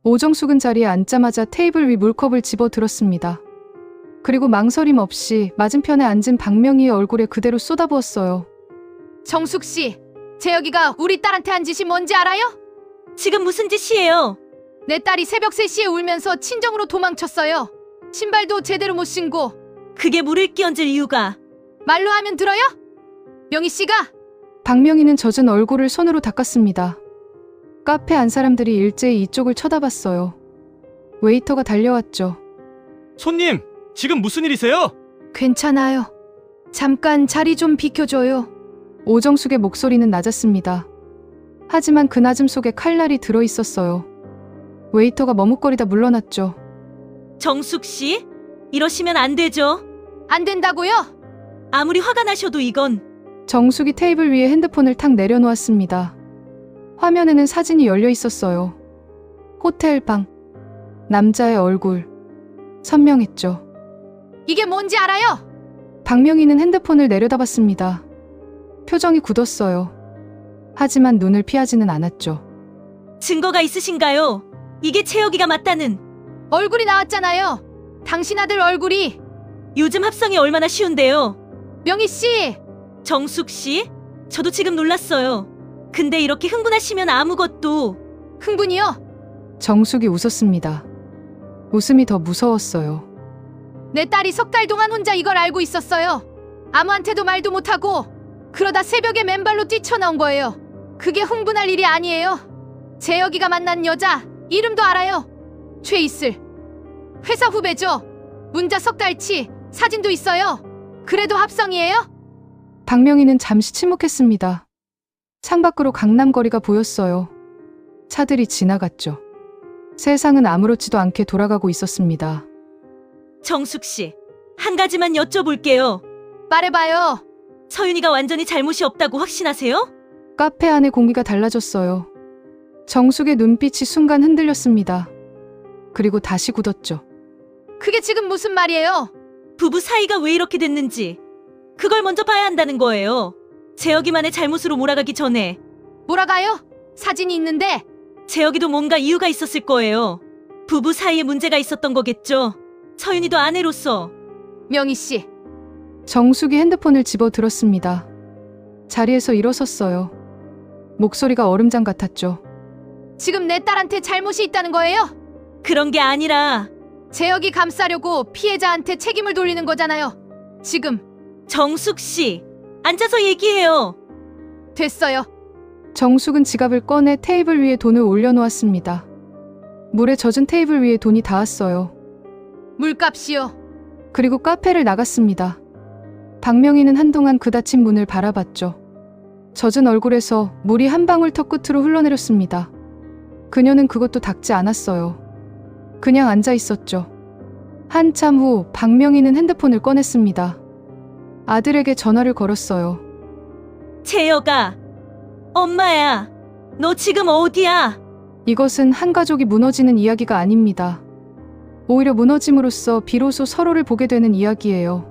오정숙은 자리에 앉자마자 테이블 위 물컵을 집어 들었습니다. 그리고 망설임 없이 맞은편에 앉은 박명희의 얼굴에 그대로 쏟아부었어요. 정숙 씨, 재혁이가 우리 딸한테 한 짓이 뭔지 알아요? 지금 무슨 짓이에요? 내 딸이 새벽 3시에 울면서 친정으로 도망쳤어요. 신발도 제대로 못 신고. 그게 물을 끼얹을 이유가. 말로 하면 들어요? 명희 씨가? 박명희는 젖은 얼굴을 손으로 닦았습니다. 카페 안 사람들이 일제히 이쪽을 쳐다봤어요. 웨이터가 달려왔죠. 손님, 지금 무슨 일이세요? 괜찮아요. 잠깐 자리 좀 비켜줘요. 오정숙의 목소리는 낮았습니다. 하지만 그 낮음 속에 칼날이 들어있었어요. 웨이터가 머뭇거리다 물러났죠. 정숙 씨? 이러시면 안 되죠. 안 된다고요? 아무리 화가 나셔도 이건. 정숙이 테이블 위에 핸드폰을 탁 내려놓았습니다. 화면에는 사진이 열려 있었어요. 호텔 방. 남자의 얼굴. 선명했죠. 이게 뭔지 알아요? 박명희는 핸드폰을 내려다봤습니다. 표정이 굳었어요. 하지만 눈을 피하지는 않았죠. 증거가 있으신가요? 이게 채혁이가 맞다는. 얼굴이 나왔잖아요. 당신 아들 얼굴이. 요즘 합성이 얼마나 쉬운데요. 명희 씨! 정숙 씨? 저도 지금 놀랐어요. 근데 이렇게 흥분하시면 아무것도. 흥분이요? 정숙이 웃었습니다. 웃음이 더 무서웠어요. 내 딸이 3달 동안 혼자 이걸 알고 있었어요. 아무한테도 말도 못하고 그러다 새벽에 맨발로 뛰쳐나온 거예요. 그게 흥분할 일이 아니에요. 재혁이가 만난 여자 이름도 알아요. 최이슬. 회사 후배죠. 문자 3달치 사진도 있어요. 그래도 합성이에요? 박명희는 잠시 침묵했습니다. 창밖으로 강남거리가 보였어요. 차들이 지나갔죠. 세상은 아무렇지도 않게 돌아가고 있었습니다. 정숙 씨, 한 가지만 여쭤볼게요. 말해봐요. 서윤이가 완전히 잘못이 없다고 확신하세요? 카페 안의 공기가 달라졌어요. 정숙의 눈빛이 순간 흔들렸습니다. 그리고 다시 굳었죠. 그게 지금 무슨 말이에요? 부부 사이가 왜 이렇게 됐는지 그걸 먼저 봐야 한다는 거예요. 재혁이만의 잘못으로 몰아가기 전에. 몰아가요? 사진이 있는데. 재혁이도 뭔가 이유가 있었을 거예요. 부부 사이에 문제가 있었던 거겠죠. 서윤이도 아내로서. 명희 씨. 정숙이 핸드폰을 집어 들었습니다. 자리에서 일어섰어요. 목소리가 얼음장 같았죠. 지금 내 딸한테 잘못이 있다는 거예요? 그런 게 아니라. 재혁이 감싸려고 피해자한테 책임을 돌리는 거잖아요. 지금. 정숙 씨, 앉아서 얘기해요. 됐어요. 정숙은 지갑을 꺼내 테이블 위에 돈을 올려놓았습니다. 물에 젖은 테이블 위에 돈이 닿았어요. 물값이요. 그리고 카페를 나갔습니다. 박명희는 한동안 그 닫힌 문을 바라봤죠. 젖은 얼굴에서 물이 한 방울 턱끝으로 흘러내렸습니다. 그녀는 그것도 닦지 않았어요. 그냥 앉아 있었죠. 한참 후 박명희는 핸드폰을 꺼냈습니다. 아들에게 전화를 걸었어요. 재혁아, 엄마야, 너 지금 어디야? 이것은 한 가족이 무너지는 이야기가 아닙니다. 오히려 무너짐으로써 비로소 서로를 보게 되는 이야기예요.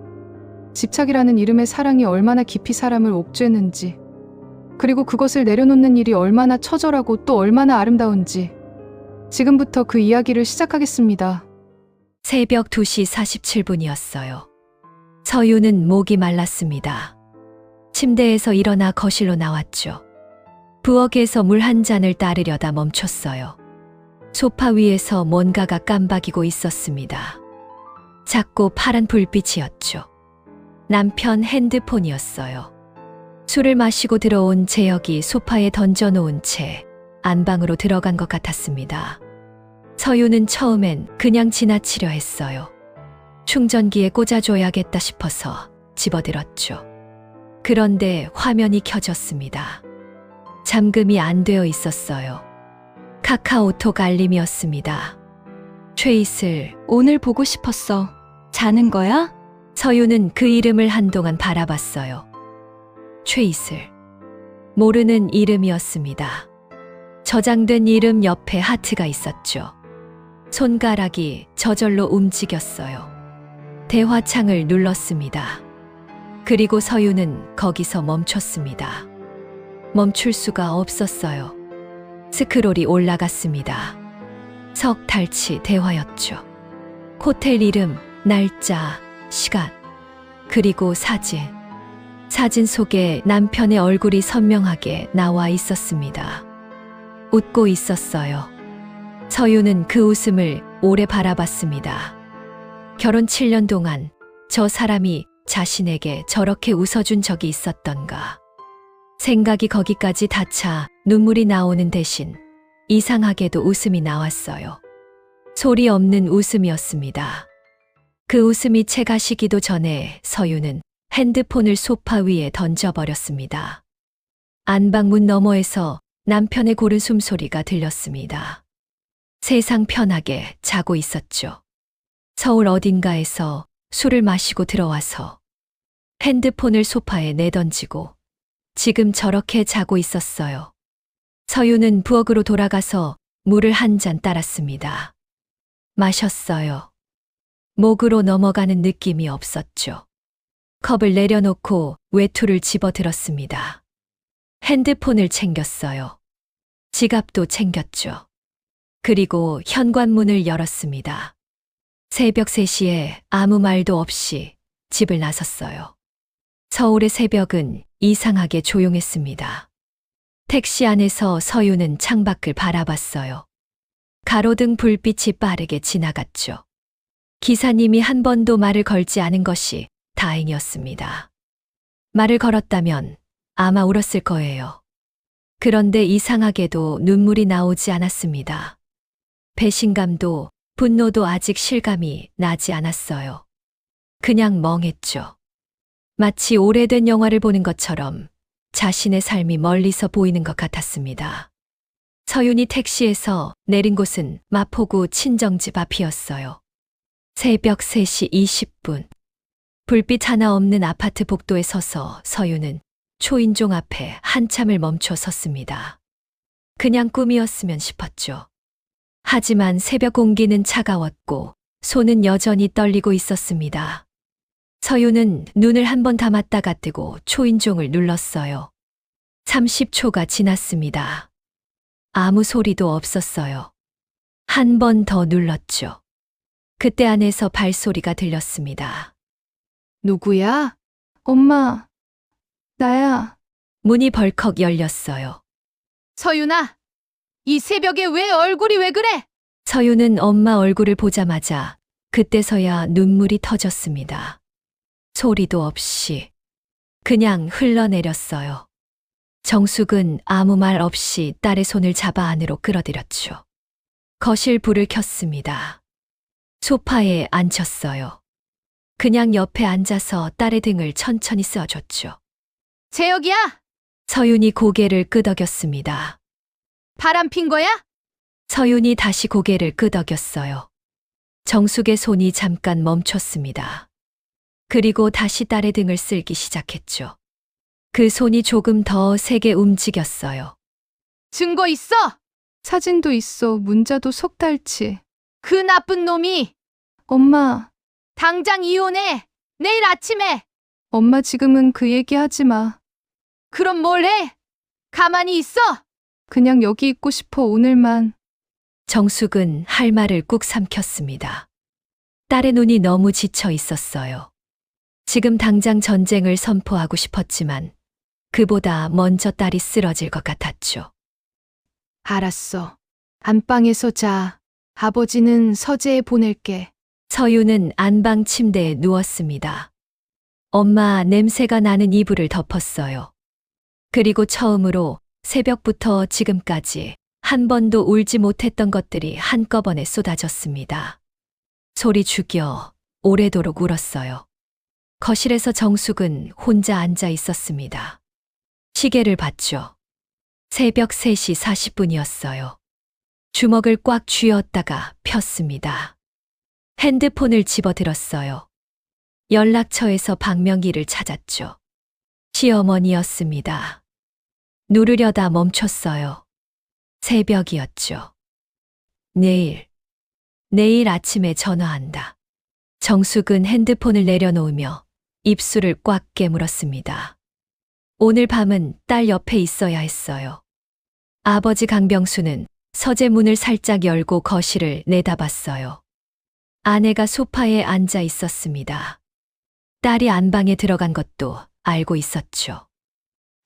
집착이라는 이름의 사랑이 얼마나 깊이 사람을 옥죄는지, 그리고 그것을 내려놓는 일이 얼마나 처절하고 또 얼마나 아름다운지. 지금부터 그 이야기를 시작하겠습니다. 새벽 2시 47분이었어요. 서유는 목이 말랐습니다. 침대에서 일어나 거실로 나왔죠. 부엌에서 물 한 잔을 따르려다 멈췄어요. 소파 위에서 뭔가가 깜박이고 있었습니다. 작고 파란 불빛이었죠. 남편 핸드폰이었어요. 술을 마시고 들어온 재혁이 소파에 던져놓은 채 안방으로 들어간 것 같았습니다. 서유는 처음엔 그냥 지나치려 했어요. 충전기에 꽂아줘야겠다 싶어서 집어들었죠. 그런데 화면이 켜졌습니다. 잠금이 안 되어 있었어요. 카카오톡 알림이었습니다. 최이슬, 오늘 보고 싶었어. 자는 거야? 서유는 그 이름을 한동안 바라봤어요. 최이슬. 모르는 이름이었습니다. 저장된 이름 옆에 하트가 있었죠. 손가락이 저절로 움직였어요. 대화창을 눌렀습니다. 그리고 서유는 거기서 멈췄습니다. 멈출 수가 없었어요. 스크롤이 올라갔습니다. 석 달치 대화였죠. 호텔 이름, 날짜, 시간, 그리고 사진. 사진 속에 남편의 얼굴이 선명하게 나와 있었습니다. 웃고 있었어요. 서유는 그 웃음을 오래 바라봤습니다. 결혼 7년 동안 저 사람이 자신에게 저렇게 웃어준 적이 있었던가. 생각이 거기까지 닿자 눈물이 나오는 대신 이상하게도 웃음이 나왔어요. 소리 없는 웃음이었습니다. 그 웃음이 채 가시기도 전에 서유는 핸드폰을 소파 위에 던져버렸습니다. 안방문 너머에서 남편의 고른 숨소리가 들렸습니다. 세상 편하게 자고 있었죠. 서울 어딘가에서 술을 마시고 들어와서 핸드폰을 소파에 내던지고 지금 저렇게 자고 있었어요. 서유는 부엌으로 돌아가서 물을 한 잔 따랐습니다. 마셨어요. 목으로 넘어가는 느낌이 없었죠. 컵을 내려놓고 외투를 집어들었습니다. 핸드폰을 챙겼어요. 지갑도 챙겼죠. 그리고 현관문을 열었습니다. 새벽 3시에 아무 말도 없이 집을 나섰어요. 서울의 새벽은 이상하게 조용했습니다. 택시 안에서 서유는 창밖을 바라봤어요. 가로등 불빛이 빠르게 지나갔죠. 기사님이 한 번도 말을 걸지 않은 것이 다행이었습니다. 말을 걸었다면 아마 울었을 거예요. 그런데 이상하게도 눈물이 나오지 않았습니다. 배신감도 분노도 아직 실감이 나지 않았어요. 그냥 멍했죠. 마치 오래된 영화를 보는 것처럼 자신의 삶이 멀리서 보이는 것 같았습니다. 서윤이 택시에서 내린 곳은 마포구 친정집 앞이었어요. 새벽 3시 20분. 불빛 하나 없는 아파트 복도에 서서 서윤은 초인종 앞에 한참을 멈춰 섰습니다. 그냥 꿈이었으면 싶었죠. 하지만 새벽 공기는 차가웠고 손은 여전히 떨리고 있었습니다. 서윤은 눈을 한번 감았다가 뜨고 초인종을 눌렀어요. 30초가 지났습니다. 아무 소리도 없었어요. 한 번 더 눌렀죠. 그때 안에서 발소리가 들렸습니다. 누구야? 엄마, 나야. 문이 벌컥 열렸어요. 서윤아, 이 새벽에 왜 얼굴이 왜 그래? 서윤은 엄마 얼굴을 보자마자 그때서야 눈물이 터졌습니다. 소리도 없이 그냥 흘러내렸어요. 정숙은 아무 말 없이 딸의 손을 잡아 안으로 끌어들였죠. 거실 불을 켰습니다. 소파에 앉혔어요. 그냥 옆에 앉아서 딸의 등을 천천히 쓸어줬죠. 재혁이야? 서윤이 고개를 끄덕였습니다. 바람 핀 거야? 서윤이 다시 고개를 끄덕였어요. 정숙의 손이 잠깐 멈췄습니다. 그리고 다시 딸의 등을 쓸기 시작했죠. 그 손이 조금 더 세게 움직였어요. 증거 있어? 사진도 있어. 문자도 석 달치. 그 나쁜 놈이 엄마, 당장 이혼해. 내일 아침에. 엄마 지금은 그 얘기 하지 마. 그럼 뭘 해? 가만히 있어? 그냥 여기 있고 싶어, 오늘만. 정숙은 할 말을 꾹 삼켰습니다. 딸의 눈이 너무 지쳐 있었어요. 지금 당장 전쟁을 선포하고 싶었지만 그보다 먼저 딸이 쓰러질 것 같았죠. 알았어. 안방에서 자. 아버지는 서재에 보낼게. 서유는 안방 침대에 누웠습니다. 엄마 냄새가 나는 이불을 덮었어요. 그리고 처음으로 새벽부터 지금까지 한 번도 울지 못했던 것들이 한꺼번에 쏟아졌습니다. 소리 죽여 오래도록 울었어요. 거실에서 정숙은 혼자 앉아 있었습니다. 시계를 봤죠. 새벽 3시 40분이었어요. 주먹을 꽉 쥐었다가 폈습니다. 핸드폰을 집어들었어요. 연락처에서 박명희를 찾았죠. 시어머니였습니다. 누르려다 멈췄어요. 새벽이었죠. 내일 아침에 전화한다. 정숙은 핸드폰을 내려놓으며 입술을 꽉 깨물었습니다. 오늘 밤은 딸 옆에 있어야 했어요. 아버지 강병수는 서재 문을 살짝 열고 거실을 내다봤어요. 아내가 소파에 앉아 있었습니다. 딸이 안방에 들어간 것도 알고 있었죠.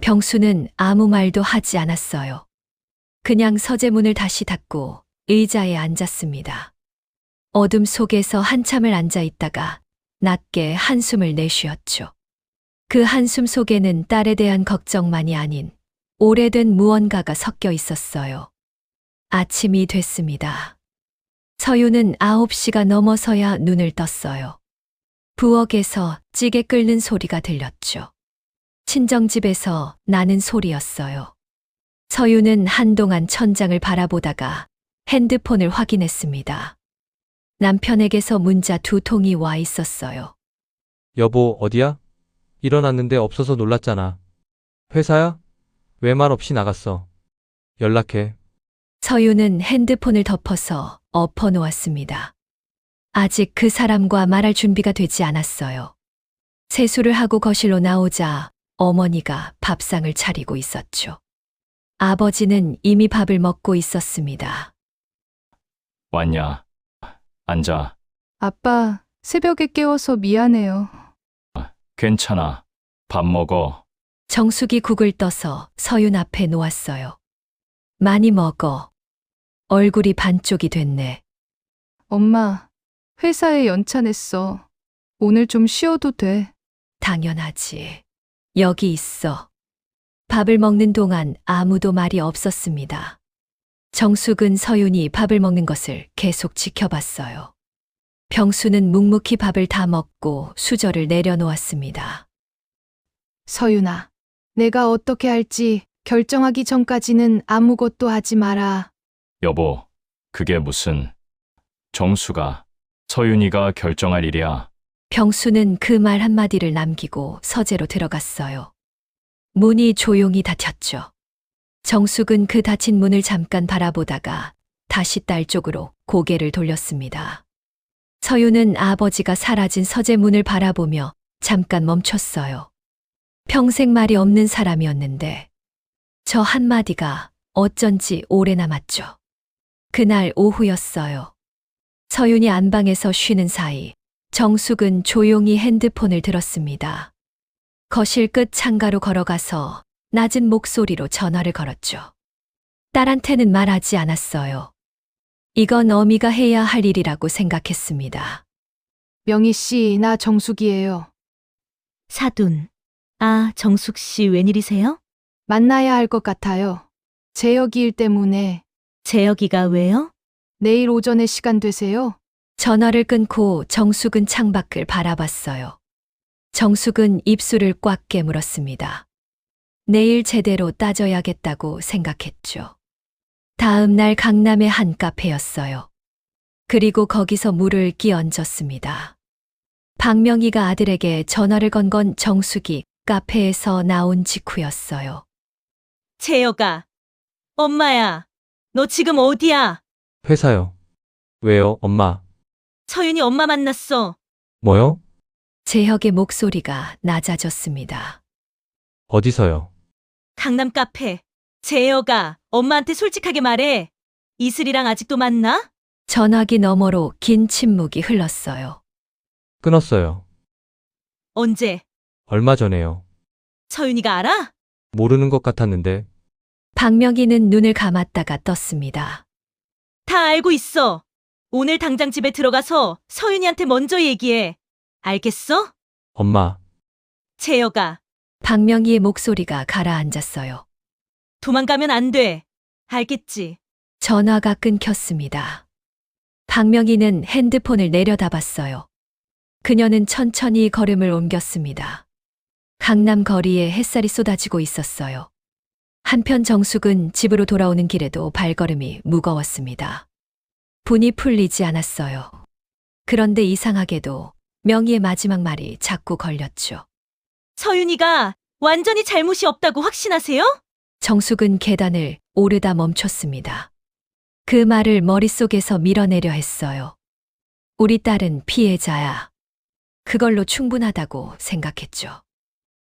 병수는 아무 말도 하지 않았어요. 그냥 서재 문을 다시 닫고 의자에 앉았습니다. 어둠 속에서 한참을 앉아 있다가 낮게 한숨을 내쉬었죠. 그 한숨 속에는 딸에 대한 걱정만이 아닌 오래된 무언가가 섞여 있었어요. 아침이 됐습니다. 서유는 9시가 넘어서야 눈을 떴어요. 부엌에서 찌개 끓는 소리가 들렸죠. 친정집에서 나는 소리였어요. 서유는 한동안 천장을 바라보다가 핸드폰을 확인했습니다. 남편에게서 문자 2통이 와 있었어요. 여보, 어디야? 일어났는데 없어서 놀랐잖아. 회사야? 왜 말 없이 나갔어? 연락해. 서유는 핸드폰을 덮어서 엎어 놓았습니다. 아직 그 사람과 말할 준비가 되지 않았어요. 세수를 하고 거실로 나오자 어머니가 밥상을 차리고 있었죠. 아버지는 이미 밥을 먹고 있었습니다. 왔냐? 앉아. 아빠, 새벽에 깨워서 미안해요. 괜찮아. 밥 먹어. 정숙이 국을 떠서 서윤 앞에 놓았어요. 많이 먹어. 얼굴이 반쪽이 됐네. 엄마, 회사에 연차 냈어. 오늘 좀 쉬어도 돼. 당연하지. 여기 있어. 밥을 먹는 동안 아무도 말이 없었습니다. 정숙은 서윤이 밥을 먹는 것을 계속 지켜봤어요. 병수는 묵묵히 밥을 다 먹고 수저를 내려놓았습니다. 서윤아, 내가 어떻게 할지 결정하기 전까지는 아무것도 하지 마라. 여보, 그게 무슨... 정수가, 서윤이가 결정할 일이야. 병수는 그 말 한마디를 남기고 서재로 들어갔어요. 문이 조용히 닫혔죠. 정숙은 그 닫힌 문을 잠깐 바라보다가 다시 딸 쪽으로 고개를 돌렸습니다. 서윤은 아버지가 사라진 서재 문을 바라보며 잠깐 멈췄어요. 평생 말이 없는 사람이었는데 저 한마디가 어쩐지 오래 남았죠. 그날 오후였어요. 서윤이 안방에서 쉬는 사이 정숙은 조용히 핸드폰을 들었습니다. 거실 끝 창가로 걸어가서 낮은 목소리로 전화를 걸었죠. 딸한테는 말하지 않았어요. 이건 어미가 해야 할 일이라고 생각했습니다. 명희 씨, 나 정숙이에요. 사돈. 아, 정숙 씨 웬일이세요? 만나야 할 것 같아요. 재혁이 일 때문에. 재혁이가 왜요? 내일 오전에 시간 되세요? 전화를 끊고 정숙은 창밖을 바라봤어요. 정숙은 입술을 꽉 깨물었습니다. 내일 제대로 따져야겠다고 생각했죠. 다음 날 강남의 한 카페였어요. 그리고 거기서 물을 끼얹었습니다. 박명희가 아들에게 전화를 건 건 정숙이 카페에서 나온 직후였어요. 재혁아. 엄마야. 너 지금 어디야? 회사요. 왜요, 엄마? 서윤이 엄마 만났어. 뭐요? 재혁의 목소리가 낮아졌습니다. 어디서요? 강남 카페. 재혁아, 엄마한테 솔직하게 말해. 이슬이랑 아직도 만나? 전화기 너머로 긴 침묵이 흘렀어요. 끊었어요. 언제? 얼마 전에요. 서윤이가 알아? 모르는 것 같았는데. 박명희는 눈을 감았다가 떴습니다. 다 알고 있어. 오늘 당장 집에 들어가서 서윤이한테 먼저 얘기해. 알겠어? 엄마, 재혁아, 박명희의 목소리가 가라앉았어요. 도망가면 안 돼. 알겠지? 전화가 끊겼습니다. 박명희는 핸드폰을 내려다봤어요. 그녀는 천천히 걸음을 옮겼습니다. 강남 거리에 햇살이 쏟아지고 있었어요. 한편 정숙은 집으로 돌아오는 길에도 발걸음이 무거웠습니다. 분이 풀리지 않았어요. 그런데 이상하게도 명희의 마지막 말이 자꾸 걸렸죠. 서윤이가 완전히 잘못이 없다고 확신하세요? 정숙은 계단을 오르다 멈췄습니다. 그 말을 머릿속에서 밀어내려 했어요. 우리 딸은 피해자야. 그걸로 충분하다고 생각했죠.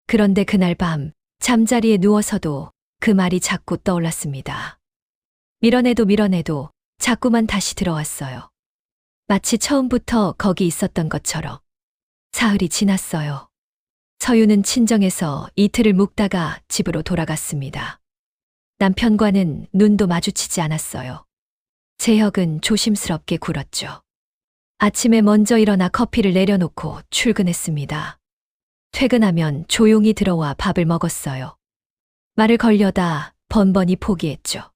그런데 그날 밤 잠자리에 누워서도 그 말이 자꾸 떠올랐습니다. 밀어내도 자꾸만 다시 들어왔어요. 마치 처음부터 거기 있었던 것처럼. 사흘이 지났어요. 서유는 친정에서 이틀을 묵다가 집으로 돌아갔습니다. 남편과는 눈도 마주치지 않았어요. 재혁은 조심스럽게 굴었죠. 아침에 먼저 일어나 커피를 내려놓고 출근했습니다. 퇴근하면 조용히 들어와 밥을 먹었어요. 말을 걸려다 번번이 포기했죠.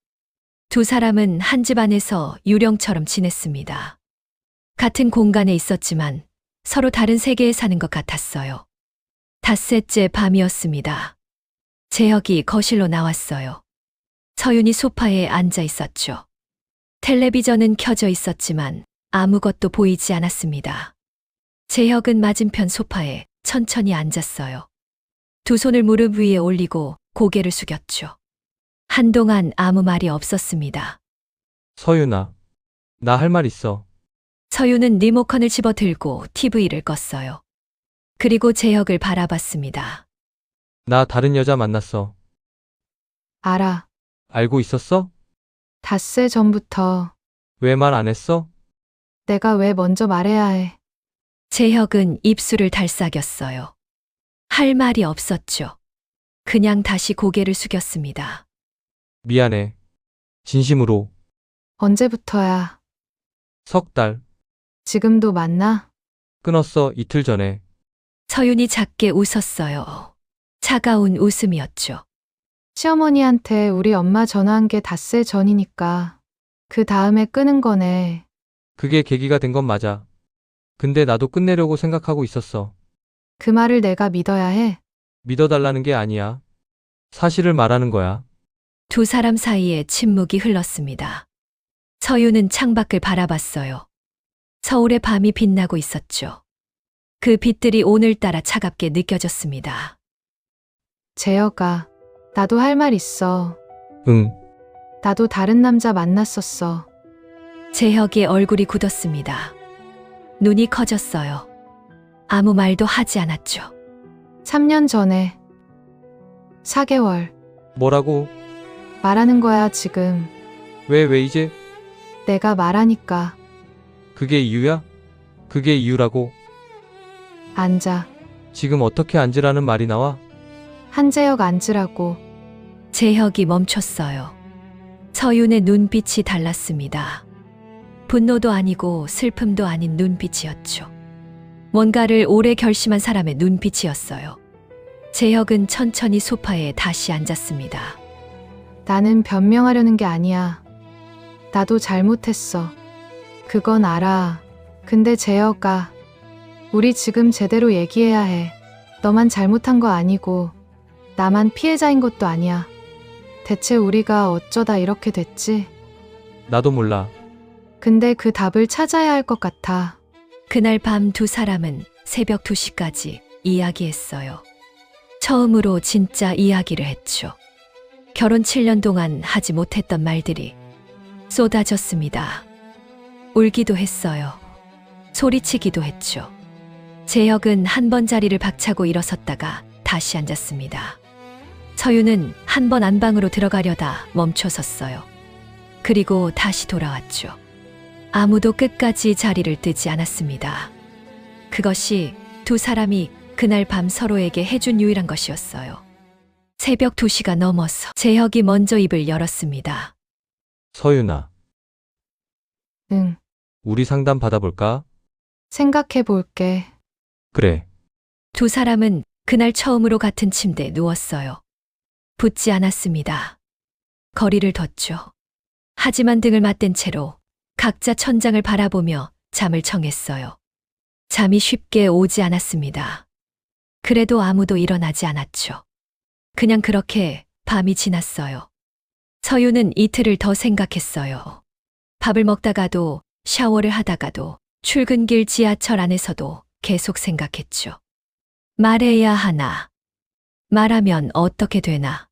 두 사람은 한 집 안에서 유령처럼 지냈습니다. 같은 공간에 있었지만 서로 다른 세계에 사는 것 같았어요. 닷새째 밤이었습니다. 재혁이 거실로 나왔어요. 서윤이 소파에 앉아 있었죠. 텔레비전은 켜져 있었지만 아무것도 보이지 않았습니다. 재혁은 맞은편 소파에 천천히 앉았어요. 두 손을 무릎 위에 올리고 고개를 숙였죠. 한동안 아무 말이 없었습니다. 서윤아, 나 할 말 있어. 서윤은 리모컨을 집어 들고 TV를 껐어요. 그리고 재혁을 바라봤습니다. 나 다른 여자 만났어. 알아. 알고 있었어? 닷새 전부터. 왜 말 안 했어? 내가 왜 먼저 말해야 해. 재혁은 입술을 달싹였어요. 할 말이 없었죠. 그냥 다시 고개를 숙였습니다. 미안해. 진심으로. 언제부터야. 석 달. 지금도 만나? 끊었어, 이틀 전에. 서윤이 작게 웃었어요. 차가운 웃음이었죠. 시어머니한테 우리 엄마 전화한 게 닷새 전이니까. 그 다음에 끊은 거네. 그게 계기가 된 건 맞아. 근데 나도 끝내려고 생각하고 있었어. 그 말을 내가 믿어야 해. 믿어달라는 게 아니야. 사실을 말하는 거야. 두 사람 사이에 침묵이 흘렀습니다. 서윤은 창밖을 바라봤어요. 서울의 밤이 빛나고 있었죠. 그 빛들이 오늘따라 차갑게 느껴졌습니다. 재혁아, 나도 할 말 있어. 응. 나도 다른 남자 만났었어. 재혁의 얼굴이 굳었습니다. 눈이 커졌어요. 아무 말도 하지 않았죠. 3년 전에. 4개월. 뭐라고? 말하는 거야, 지금. 왜 이제? 내가 말하니까. 그게 이유야? 그게 이유라고? 앉아. 지금 어떻게 앉으라는 말이 나와? 한재혁 앉으라고. 재혁이 멈췄어요. 서윤의 눈빛이 달랐습니다. 분노도 아니고 슬픔도 아닌 눈빛이었죠. 뭔가를 오래 결심한 사람의 눈빛이었어요. 재혁은 천천히 소파에 다시 앉았습니다. 나는 변명하려는 게 아니야. 나도 잘못했어. 그건 알아. 근데 재혁아, 우리 지금 제대로 얘기해야 해. 너만 잘못한 거 아니고 나만 피해자인 것도 아니야. 대체 우리가 어쩌다 이렇게 됐지? 나도 몰라. 근데 그 답을 찾아야 할 것 같아. 그날 밤 두 사람은 새벽 2시까지 이야기했어요. 처음으로 진짜 이야기를 했죠. 결혼 7년 동안 하지 못했던 말들이 쏟아졌습니다. 울기도 했어요. 소리치기도 했죠. 재혁은 한 번 자리를 박차고 일어섰다가 다시 앉았습니다. 서윤은 한 번 안방으로 들어가려다 멈춰섰어요. 그리고 다시 돌아왔죠. 아무도 끝까지 자리를 뜨지 않았습니다. 그것이 두 사람이 그날 밤 서로에게 해준 유일한 것이었어요. 새벽 2시가 넘어서 재혁이 먼저 입을 열었습니다. 서윤아, 응, 우리 상담 받아볼까? 생각해 볼게. 그래. 두 사람은 그날 처음으로 같은 침대에 누웠어요. 붙지 않았습니다. 거리를 뒀죠. 하지만 등을 맞댄 채로 각자 천장을 바라보며 잠을 청했어요. 잠이 쉽게 오지 않았습니다. 그래도 아무도 일어나지 않았죠. 그냥 그렇게 밤이 지났어요. 서윤은 이틀을 더 생각했어요. 밥을 먹다가도 샤워를 하다가도 출근길 지하철 안에서도 계속 생각했죠. 말해야 하나? 말하면 어떻게 되나?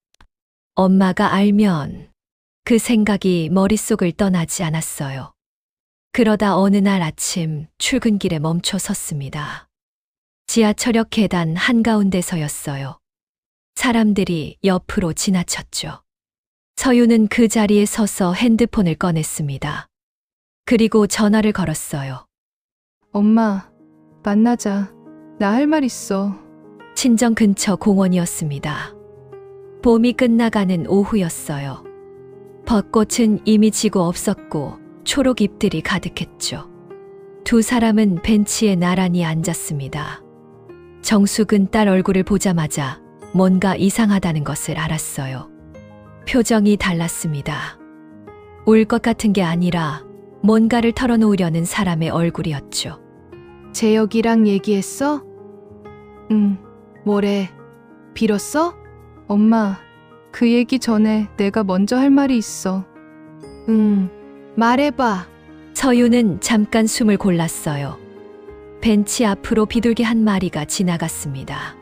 엄마가 알면 그 생각이 머릿속을 떠나지 않았어요. 그러다 어느 날 아침 출근길에 멈춰 섰습니다. 지하철역 계단 한가운데 서였어요. 사람들이 옆으로 지나쳤죠. 서유는 그 자리에 서서 핸드폰을 꺼냈습니다. 그리고 전화를 걸었어요. 엄마, 만나자. 나 할 말 있어. 친정 근처 공원이었습니다. 봄이 끝나가는 오후였어요. 벚꽃은 이미 지고 없었고 초록 잎들이 가득했죠. 두 사람은 벤치에 나란히 앉았습니다. 정숙은 딸 얼굴을 보자마자 뭔가 이상하다는 것을 알았어요. 표정이 달랐습니다. 울 것 같은 게 아니라 뭔가를 털어놓으려는 사람의 얼굴이었죠. 재혁이랑 얘기했어? 응, 뭐래? 빌었어? 엄마. 그 얘기 전에 내가 먼저 할 말이 있어. 말해봐. 서유는 잠깐 숨을 골랐어요. 벤치 앞으로 비둘기 한 마리가 지나갔습니다.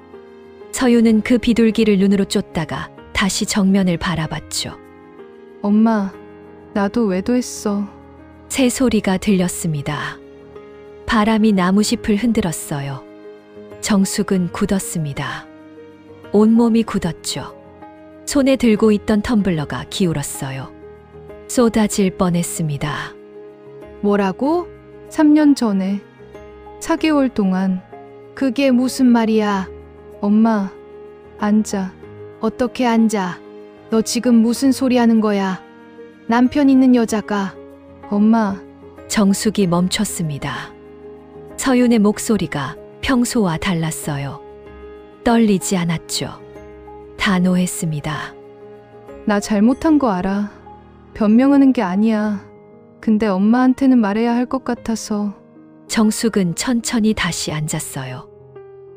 서유는 그 비둘기를 눈으로 쫓다가 다시 정면을 바라봤죠. 엄마, 나도 외도했어. 새소리가 들렸습니다. 바람이 나무잎을 흔들었어요. 정숙은 굳었습니다. 온몸이 굳었죠. 손에 들고 있던 텀블러가 기울었어요. 쏟아질 뻔했습니다. 뭐라고? 3년 전에 4개월 동안. 그게 무슨 말이야? 엄마, 앉아. 어떻게 앉아? 너 지금 무슨 소리 하는 거야? 남편 있는 여자가. 엄마, 정숙이 멈췄습니다. 서윤의 목소리가 평소와 달랐어요. 떨리지 않았죠. 단호했습니다. 나 잘못한 거 알아. 변명하는 게 아니야. 근데 엄마한테는 말해야 할 것 같아서. 정숙은 천천히 다시 앉았어요.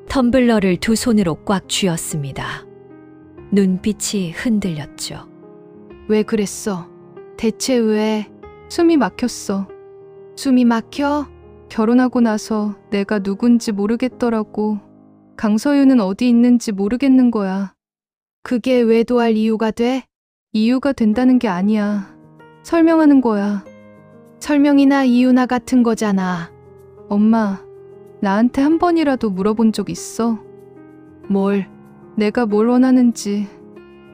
텀블러를 두 손으로 꽉 쥐었습니다. 눈빛이 흔들렸죠. 왜 그랬어? 대체 왜? 숨이 막혔어. 숨이 막혀? 결혼하고 나서 내가 누군지 모르겠더라고. 강서윤은 어디 있는지 모르겠는 거야. 그게 외도할 이유가 돼? 이유가 된다는 게 아니야. 설명하는 거야. 설명이나 이유나 같은 거잖아. 엄마, 나한테 한 번이라도 물어본 적 있어? 뭘? 내가 뭘 원하는지,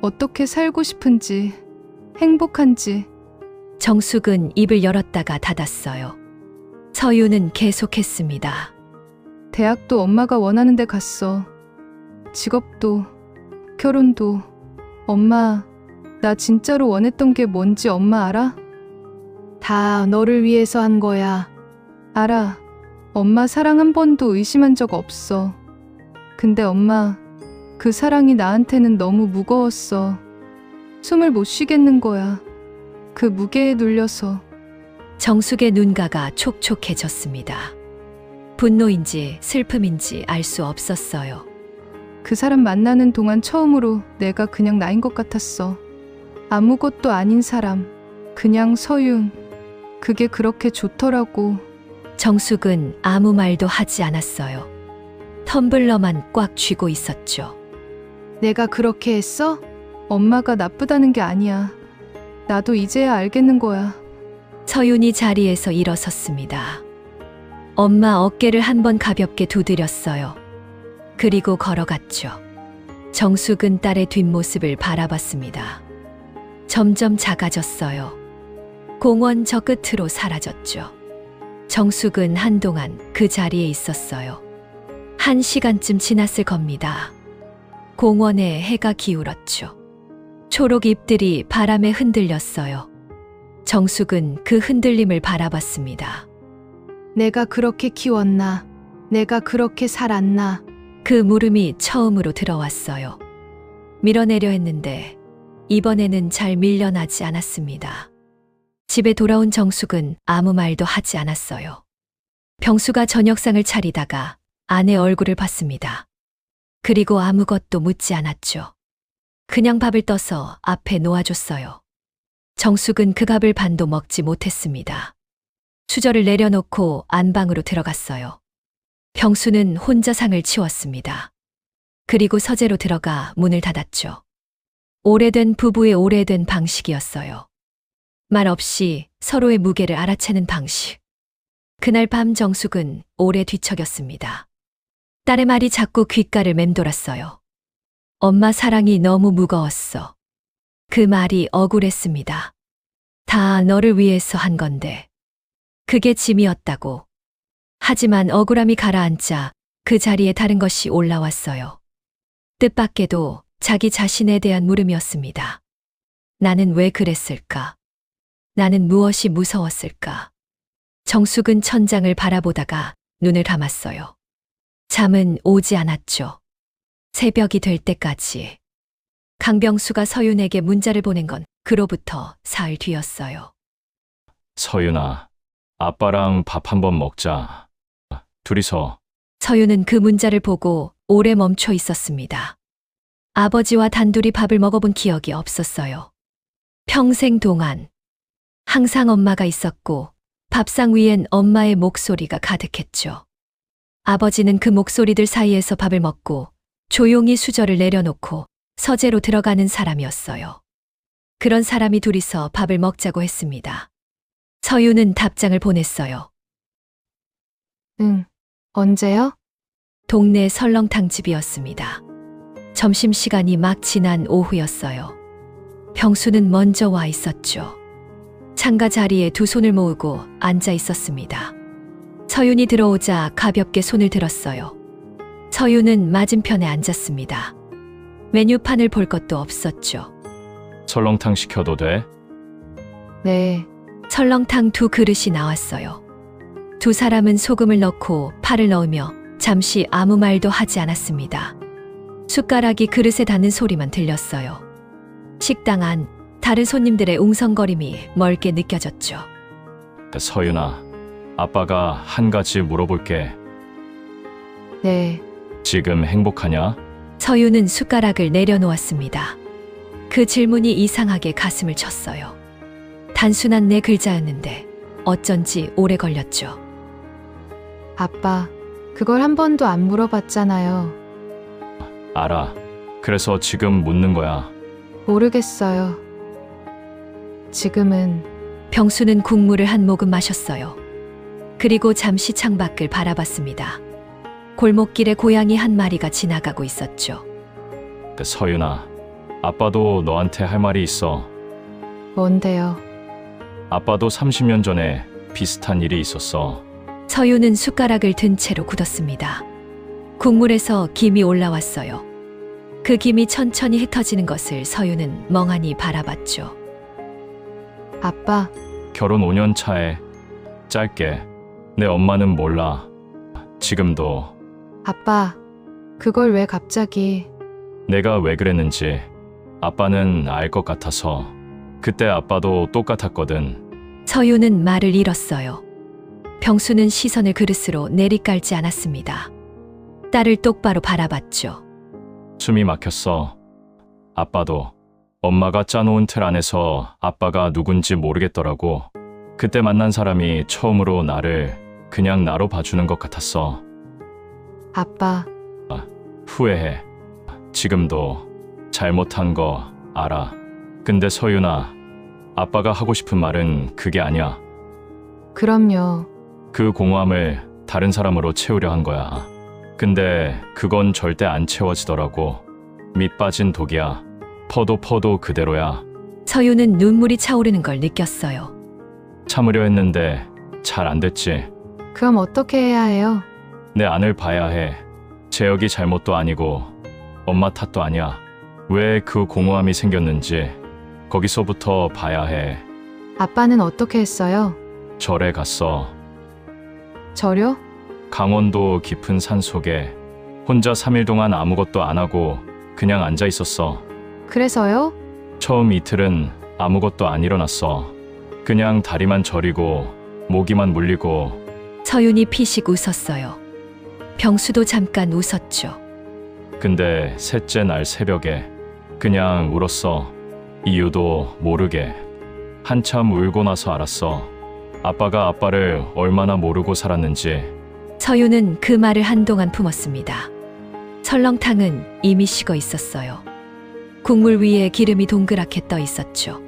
어떻게 살고 싶은지, 행복한지. 정숙은 입을 열었다가 닫았어요. 서유는 계속했습니다. 대학도 엄마가 원하는 데 갔어. 직업도, 결혼도. 엄마, 나 진짜로 원했던 게 뭔지 엄마 알아? 다 너를 위해서 한 거야. 알아. 엄마 사랑 한 번도 의심한 적 없어. 근데 엄마, 그 사랑이 나한테는 너무 무거웠어. 숨을 못 쉬겠는 거야. 그 무게에 눌려서. 정숙의 눈가가 촉촉해졌습니다. 분노인지 슬픔인지 알 수 없었어요. 그 사람 만나는 동안 처음으로 내가 그냥 나인 것 같았어. 아무것도 아닌 사람. 그냥 서윤. 그게 그렇게 좋더라고. 정숙은 아무 말도 하지 않았어요. 텀블러만 꽉 쥐고 있었죠. 내가 그렇게 했어? 엄마가 나쁘다는 게 아니야. 나도 이제야 알겠는 거야. 서윤이 자리에서 일어섰습니다. 엄마 어깨를 한번 가볍게 두드렸어요. 그리고 걸어갔죠. 정숙은 딸의 뒷모습을 바라봤습니다. 점점 작아졌어요. 공원 저 끝으로 사라졌죠. 정숙은 한동안 그 자리에 있었어요. 1시간쯤 지났을 겁니다. 공원에 해가 기울었죠. 초록 잎들이 바람에 흔들렸어요. 정숙은 그 흔들림을 바라봤습니다. 내가 그렇게 키웠나? 내가 그렇게 살았나? 그 물음이 처음으로 들어왔어요. 밀어내려 했는데 이번에는 잘 밀려나지 않았습니다. 집에 돌아온 정숙은 아무 말도 하지 않았어요. 병수가 저녁상을 차리다가 아내 얼굴을 봤습니다. 그리고 아무것도 묻지 않았죠. 그냥 밥을 떠서 앞에 놓아줬어요. 정숙은 그 밥을 반도 먹지 못했습니다. 수저를 내려놓고 안방으로 들어갔어요. 병수는 혼자 상을 치웠습니다. 그리고 서재로 들어가 문을 닫았죠. 오래된 부부의 오래된 방식이었어요. 말 없이 서로의 무게를 알아채는 방식. 그날 밤 정숙은 오래 뒤척였습니다. 딸의 말이 자꾸 귓가를 맴돌았어요. 엄마 사랑이 너무 무거웠어. 그 말이 억울했습니다. 다 너를 위해서 한 건데. 그게 짐이었다고. 하지만 억울함이 가라앉자 그 자리에 다른 것이 올라왔어요. 뜻밖에도 자기 자신에 대한 물음이었습니다. 나는 왜 그랬을까? 나는 무엇이 무서웠을까? 정숙은 천장을 바라보다가 눈을 감았어요. 잠은 오지 않았죠. 새벽이 될 때까지. 강병수가 서윤에게 문자를 보낸 건 그로부터 사흘 뒤였어요. 서윤아, 아빠랑 밥 한번 먹자. 둘이서. 서윤은 그 문자를 보고 오래 멈춰 있었습니다. 아버지와 단둘이 밥을 먹어본 기억이 없었어요. 평생 동안 항상 엄마가 있었고 밥상 위엔 엄마의 목소리가 가득했죠. 아버지는 그 목소리들 사이에서 밥을 먹고 조용히 수저를 내려놓고 서재로 들어가는 사람이었어요. 그런 사람이 둘이서 밥을 먹자고 했습니다. 서윤은 답장을 보냈어요. 응. 언제요? 동네 설렁탕 집이었습니다. 점심시간이 막 지난 오후였어요. 병수는 먼저 와 있었죠. 창가 자리에 두 손을 모으고 앉아 있었습니다. 서윤이 들어오자 가볍게 손을 들었어요. 서윤은 맞은편에 앉았습니다. 메뉴판을 볼 것도 없었죠. 설렁탕 시켜도 돼? 네. 설렁탕 두 그릇이 나왔어요. 두 사람은 소금을 넣고 파를 넣으며 잠시 아무 말도 하지 않았습니다. 숟가락이 그릇에 닿는 소리만 들렸어요. 식당 안 다른 손님들의 웅성거림이 멀게 느껴졌죠. 서윤아, 아빠가 한 가지 물어볼게. 네. 지금 행복하냐? 서윤은 숟가락을 내려놓았습니다. 그 질문이 이상하게 가슴을 쳤어요. 단순한 네 글자였는데 어쩐지 오래 걸렸죠. 아빠, 그걸 한 번도 안 물어봤잖아요. 알아. 그래서 지금 묻는 거야. 모르겠어요. 지금은 병수는 국물을 한 모금 마셨어요. 그리고 잠시 창밖을 바라봤습니다. 골목길에 고양이 한 마리가 지나가고 있었죠. 서윤아, 아빠도 너한테 할 말이 있어. 뭔데요? 아빠도 30년 전에 비슷한 일이 있었어. 서윤은 숟가락을 든 채로 굳었습니다. 국물에서 김이 올라왔어요. 그 김이 천천히 흩어지는 것을 서윤은 멍하니 바라봤죠. 아빠, 결혼 5년 차에 짧게. 내 엄마는 몰라. 지금도. 아빠, 그걸 왜 갑자기... 내가 왜 그랬는지 아빠는 알 것 같아서. 그때 아빠도 똑같았거든. 서윤은 말을 잃었어요. 병수는 시선을 그릇으로 내리깔지 않았습니다. 딸을 똑바로 바라봤죠. 숨이 막혔어. 아빠도. 엄마가 짜놓은 틀 안에서 아빠가 누군지 모르겠더라고. 그때 만난 사람이 처음으로 나를 그냥 나로 봐주는 것 같았어. 아빠, 후회해. 지금도 잘못한 거 알아. 근데 서윤아, 아빠가 하고 싶은 말은 그게 아니야. 그럼요. 그 공허함을 다른 사람으로 채우려 한 거야. 근데 그건 절대 안 채워지더라고. 밑 빠진 독이야. 퍼도 그대로야. 서윤은 눈물이 차오르는 걸 느꼈어요. 참으려 했는데 잘 안 됐지. 그럼 어떻게 해야 해요? 내 안을 봐야 해. 재혁이 잘못도 아니고 엄마 탓도 아니야. 왜 그 공허함이 생겼는지 거기서부터 봐야 해. 아빠는 어떻게 했어요? 절에 갔어. 절요? 강원도 깊은 산 속에 혼자 3일 동안 아무것도 안 하고 그냥 앉아 있었어. 그래서요? 처음 이틀은 아무것도 안 일어났어. 그냥 다리만 저리고 모기만 물리고. 서윤이 피식 웃었어요. 병수도 잠깐 웃었죠. 근데 셋째 날 새벽에 그냥 울었어. 이유도 모르게. 한참 울고 나서 알았어. 아빠가 아빠를 얼마나 모르고 살았는지. 서윤은 그 말을 한동안 품었습니다. 설렁탕은 이미 식어 있었어요. 국물 위에 기름이 동그랗게 떠 있었죠.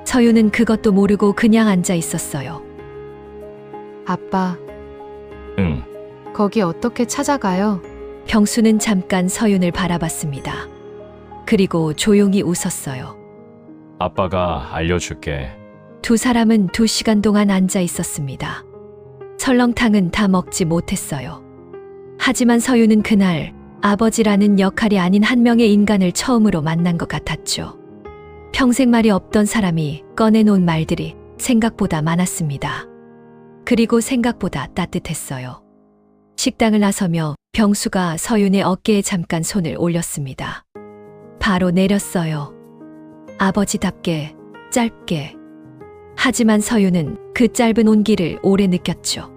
서윤은 그것도 모르고 그냥 앉아 있었어요. 아빠, 응. 거기 어떻게 찾아가요? 병수는 잠깐 서윤을 바라봤습니다. 그리고 조용히 웃었어요. 아빠가 알려줄게. 두 사람은 2시간 동안 앉아 있었습니다. 설렁탕은 다 먹지 못했어요. 하지만 서유는 그날 아버지라는 역할이 아닌 한 명의 인간을 처음으로 만난 것 같았죠. 평생 말이 없던 사람이 꺼내놓은 말들이 생각보다 많았습니다. 그리고 생각보다 따뜻했어요. 식당을 나서며 병수가 서윤의 어깨에 잠깐 손을 올렸습니다. 바로 내렸어요. 아버지답게, 짧게. 하지만 서윤은 그 짧은 온기를 오래 느꼈죠.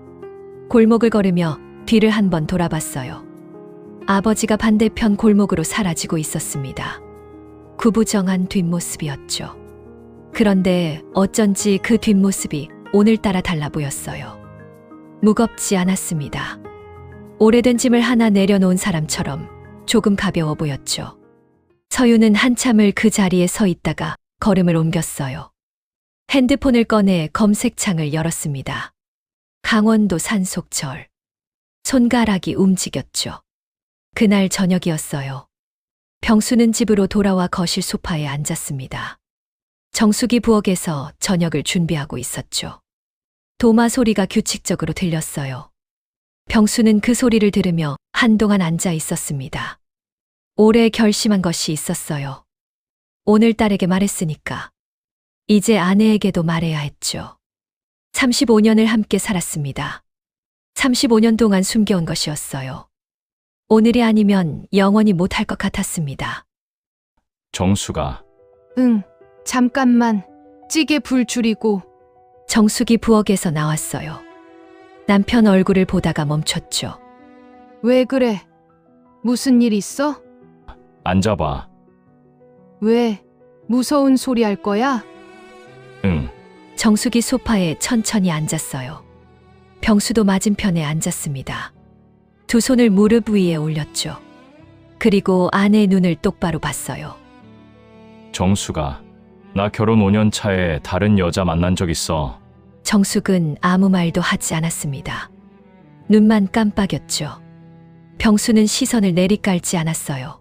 골목을 걸으며 뒤를 한번 돌아봤어요. 아버지가 반대편 골목으로 사라지고 있었습니다. 구부정한 뒷모습이었죠. 그런데 어쩐지 그 뒷모습이 오늘따라 달라 보였어요. 무겁지 않았습니다. 오래된 짐을 하나 내려놓은 사람처럼 조금 가벼워 보였죠. 서유는 한참을 그 자리에 서 있다가 걸음을 옮겼어요. 핸드폰을 꺼내 검색창을 열었습니다. 강원도 산속절. 손가락이 움직였죠. 그날 저녁이었어요. 병수는 집으로 돌아와 거실 소파에 앉았습니다. 정숙이 부엌에서 저녁을 준비하고 있었죠. 도마 소리가 규칙적으로 들렸어요. 병수는 그 소리를 들으며 한동안 앉아 있었습니다. 오래 결심한 것이 있었어요. 오늘 딸에게 말했으니까 이제 아내에게도 말해야 했죠. 35년을 함께 살았습니다. 35년 동안 숨겨온 것이었어요. 오늘이 아니면 영원히 못할 것 같았습니다. 정수가 응, 잠깐만. 찌개 불 줄이고. 정숙이 부엌에서 나왔어요. 남편 얼굴을 보다가 멈췄죠. 왜 그래? 무슨 일 있어? 앉아봐. 왜? 무서운 소리 할 거야? 응. 정숙이 소파에 천천히 앉았어요. 병수도 맞은편에 앉았습니다. 두 손을 무릎 위에 올렸죠. 그리고 아내의 눈을 똑바로 봤어요. 정수가 나 결혼 5년 차에 다른 여자 만난 적 있어. 정숙은 아무 말도 하지 않았습니다. 눈만 깜빡였죠. 병수는 시선을 내리깔지 않았어요.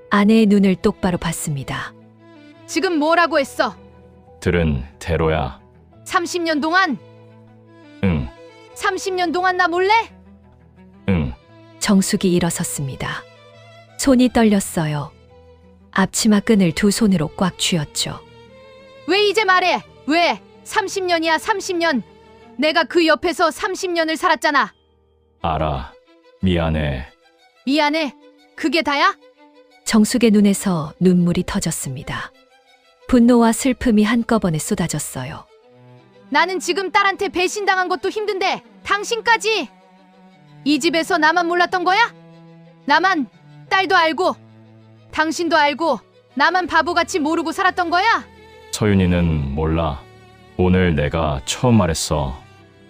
아내의 눈을 똑바로 봤습니다. 지금 뭐라고 했어? 들은 대로야. 30년 동안? 응. 30년 동안 나 몰래? 응. 정숙이 일어섰습니다. 손이 떨렸어요. 앞치마 끈을 두 손으로 꽉 쥐었죠. 왜 이제 말해? 왜? 30년이야 30년. 내가 그 옆에서 30년을 살았잖아. 알아. 미안해. 미안해. 그게 다야? 정숙의 눈에서 눈물이 터졌습니다. 분노와 슬픔이 한꺼번에 쏟아졌어요. 나는 지금 딸한테 배신당한 것도 힘든데 당신까지. 이 집에서 나만 몰랐던 거야? 나만, 딸도 알고 당신도 알고 나만 바보같이 모르고 살았던 거야? 서윤이는 몰라. 오늘 내가 처음 말했어.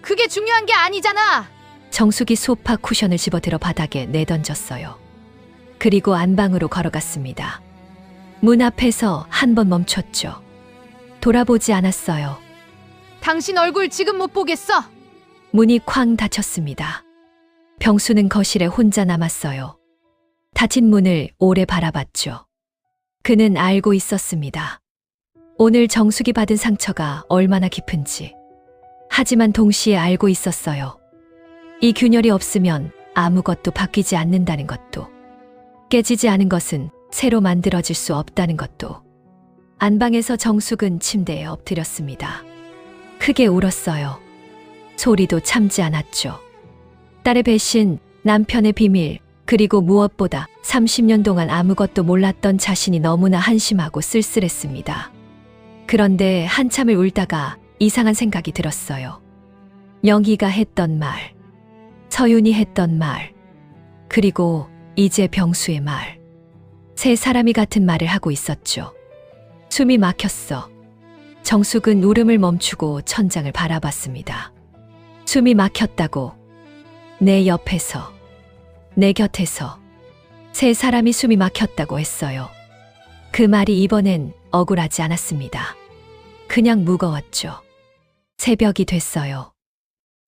그게 중요한 게 아니잖아. 정숙이 소파 쿠션을 집어들어 바닥에 내던졌어요. 그리고 안방으로 걸어갔습니다. 문 앞에서 한 번 멈췄죠. 돌아보지 않았어요. 당신 얼굴 지금 못 보겠어. 문이 쾅 닫혔습니다. 병수는 거실에 혼자 남았어요. 닫힌 문을 오래 바라봤죠. 그는 알고 있었습니다. 오늘 정숙이 받은 상처가 얼마나 깊은지. 하지만 동시에 알고 있었어요. 이 균열이 없으면 아무것도 바뀌지 않는다는 것도. 깨지지 않은 것은 새로 만들어질 수 없다는 것도. 안방에서 정숙은 침대에 엎드렸습니다. 크게 울었어요. 소리도 참지 않았죠. 딸의 배신, 남편의 비밀, 그리고 무엇보다 30년 동안 아무것도 몰랐던 자신이 너무나 한심하고 쓸쓸했습니다. 그런데 한참을 울다가 이상한 생각이 들었어요. 영희가 했던 말, 서윤이 했던 말, 그리고 이제 병수의 말. 세 사람이 같은 말을 하고 있었죠. 숨이 막혔어. 정숙은 울음을 멈추고 천장을 바라봤습니다. 숨이 막혔다고. 내 옆에서, 내 곁에서 세 사람이 숨이 막혔다고 했어요. 그 말이 이번엔 억울하지 않았습니다. 그냥 무거웠죠. 새벽이 됐어요.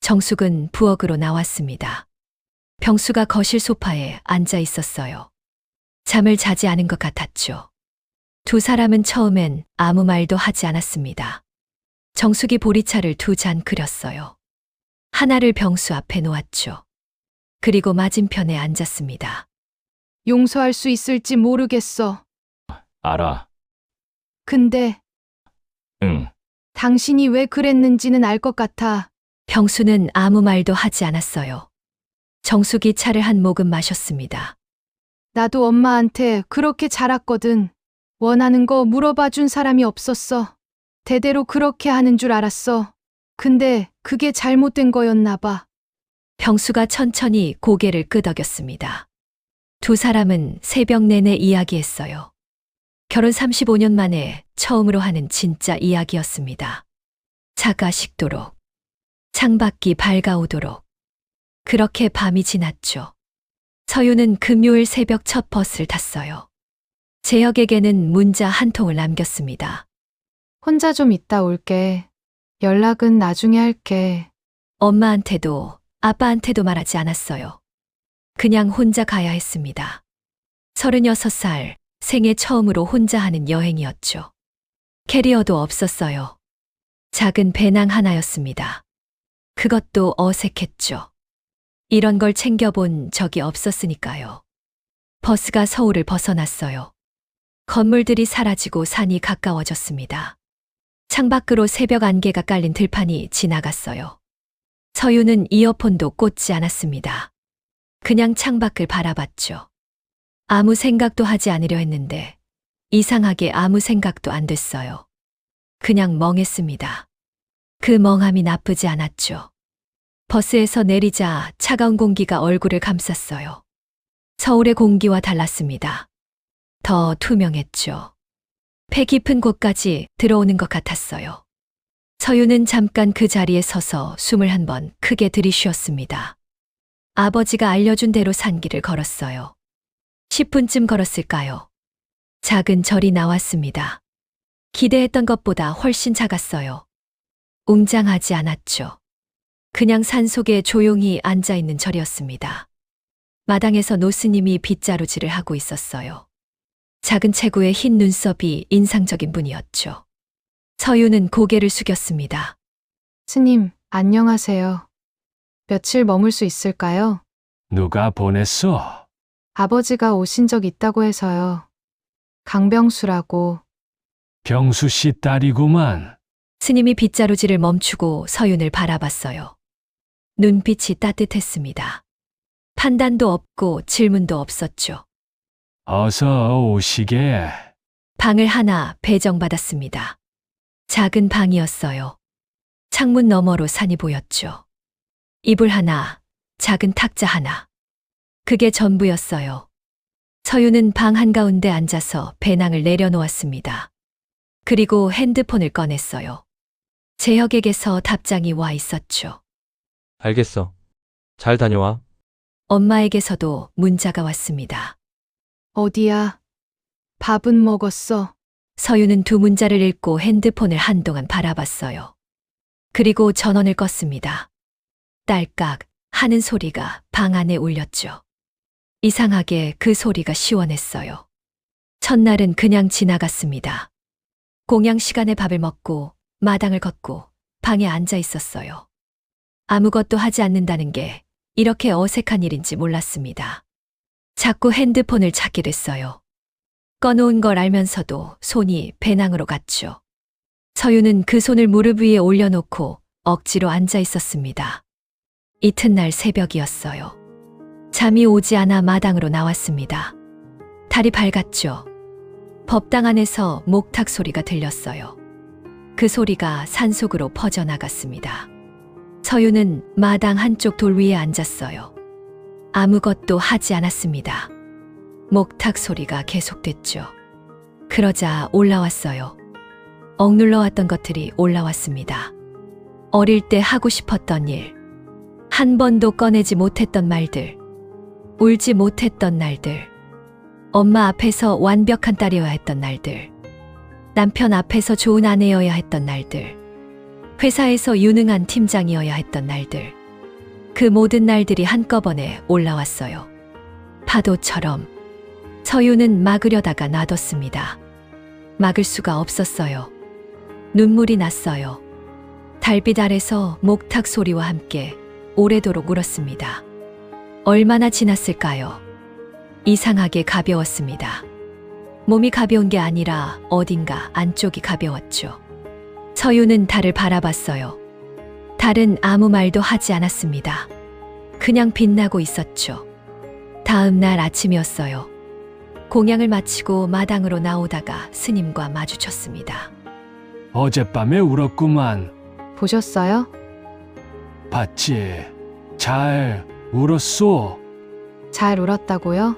정숙은 부엌으로 나왔습니다. 병수가 거실 소파에 앉아 있었어요. 잠을 자지 않은 것 같았죠. 두 사람은 처음엔 아무 말도 하지 않았습니다. 정숙이 보리차를 2잔 끓였어요. 하나를 병수 앞에 놓았죠. 그리고 맞은편에 앉았습니다. 용서할 수 있을지 모르겠어. 알아. 근데 응. 당신이 왜 그랬는지는 알 것 같아. 병수는 아무 말도 하지 않았어요. 정숙이 차를 한 모금 마셨습니다. 나도 엄마한테 그렇게 자랐거든. 원하는 거 물어봐 준 사람이 없었어. 대대로 그렇게 하는 줄 알았어. 근데 그게 잘못된 거였나 봐. 병수가 천천히 고개를 끄덕였습니다. 두 사람은 새벽 내내 이야기했어요. 결혼 35년 만에 처음으로 하는 진짜 이야기였습니다. 차가 식도록, 창밖이 밝아오도록. 그렇게 밤이 지났죠. 서유는 금요일 새벽 첫 버스를 탔어요. 재혁에게는 문자 한 통을 남겼습니다. 혼자 좀 있다 올게. 연락은 나중에 할게. 엄마한테도 아빠한테도 말하지 않았어요. 그냥 혼자 가야 했습니다. 36살, 생애 처음으로 혼자 하는 여행이었죠. 캐리어도 없었어요. 작은 배낭 하나였습니다. 그것도 어색했죠. 이런 걸 챙겨본 적이 없었으니까요. 버스가 서울을 벗어났어요. 건물들이 사라지고 산이 가까워졌습니다. 창밖으로 새벽 안개가 깔린 들판이 지나갔어요. 서유는 이어폰도 꽂지 않았습니다. 그냥 창밖을 바라봤죠. 아무 생각도 하지 않으려 했는데 이상하게 아무 생각도 안 됐어요. 그냥 멍했습니다. 그 멍함이 나쁘지 않았죠. 버스에서 내리자 차가운 공기가 얼굴을 감쌌어요. 서울의 공기와 달랐습니다. 더 투명했죠. 폐 깊은 곳까지 들어오는 것 같았어요. 서유는 잠깐 그 자리에 서서 숨을 한 번 크게 들이쉬었습니다. 아버지가 알려준 대로 산길을 걸었어요. 10분쯤 걸었을까요? 작은 절이 나왔습니다. 기대했던 것보다 훨씬 작았어요. 웅장하지 않았죠. 그냥 산속에 조용히 앉아있는 절이었습니다. 마당에서 노스님이 빗자루질을 하고 있었어요. 작은 체구의 흰 눈썹이 인상적인 분이었죠. 서유는 고개를 숙였습니다. 스님, 안녕하세요. 며칠 머물 수 있을까요? 누가 보냈어? 아버지가 오신 적 있다고 해서요. 강병수라고. 병수 씨 딸이구만. 스님이 빗자루질을 멈추고 서윤을 바라봤어요. 눈빛이 따뜻했습니다. 판단도 없고 질문도 없었죠. 어서 오시게. 방을 하나 배정받았습니다. 작은 방이었어요. 창문 너머로 산이 보였죠. 이불 하나, 작은 탁자 하나. 그게 전부였어요. 서유는 방 한가운데 앉아서 배낭을 내려놓았습니다. 그리고 핸드폰을 꺼냈어요. 재혁에게서 답장이 와 있었죠. 알겠어. 잘 다녀와. 엄마에게서도 문자가 왔습니다. 어디야? 밥은 먹었어. 서유는 두 문자를 읽고 핸드폰을 한동안 바라봤어요. 그리고 전원을 껐습니다. 딸깍 하는 소리가 방 안에 울렸죠. 이상하게 그 소리가 시원했어요. 첫날은 그냥 지나갔습니다. 공양 시간에 밥을 먹고 마당을 걷고 방에 앉아 있었어요. 아무것도 하지 않는다는 게 이렇게 어색한 일인지 몰랐습니다. 자꾸 핸드폰을 찾게 됐어요. 꺼놓은 걸 알면서도 손이 배낭으로 갔죠. 서유는 그 손을 무릎 위에 올려놓고 억지로 앉아 있었습니다. 이튿날 새벽이었어요. 잠이 오지 않아 마당으로 나왔습니다. 달이 밝았죠. 법당 안에서 목탁 소리가 들렸어요. 그 소리가 산속으로 퍼져나갔습니다. 서유는 마당 한쪽 돌 위에 앉았어요. 아무것도 하지 않았습니다. 목탁 소리가 계속됐죠. 그러자 올라왔어요. 억눌러왔던 것들이 올라왔습니다. 어릴 때 하고 싶었던 일, 한 번도 꺼내지 못했던 말들, 울지 못했던 날들, 엄마 앞에서 완벽한 딸이어야 했던 날들, 남편 앞에서 좋은 아내여야 했던 날들, 회사에서 유능한 팀장이어야 했던 날들, 그 모든 날들이 한꺼번에 올라왔어요. 파도처럼. 서유는 막으려다가 놔뒀습니다. 막을 수가 없었어요. 눈물이 났어요. 달빛 아래서 목탁 소리와 함께 오래도록 울었습니다. 얼마나 지났을까요? 이상하게 가벼웠습니다. 몸이 가벼운 게 아니라 어딘가 안쪽이 가벼웠죠. 서유는 달을 바라봤어요. 달은 아무 말도 하지 않았습니다. 그냥 빛나고 있었죠. 다음 날 아침이었어요. 공양을 마치고 마당으로 나오다가 스님과 마주쳤습니다. 어젯밤에 울었구만. 보셨어요? 봤지? 잘 울었소. 잘 울었다고요?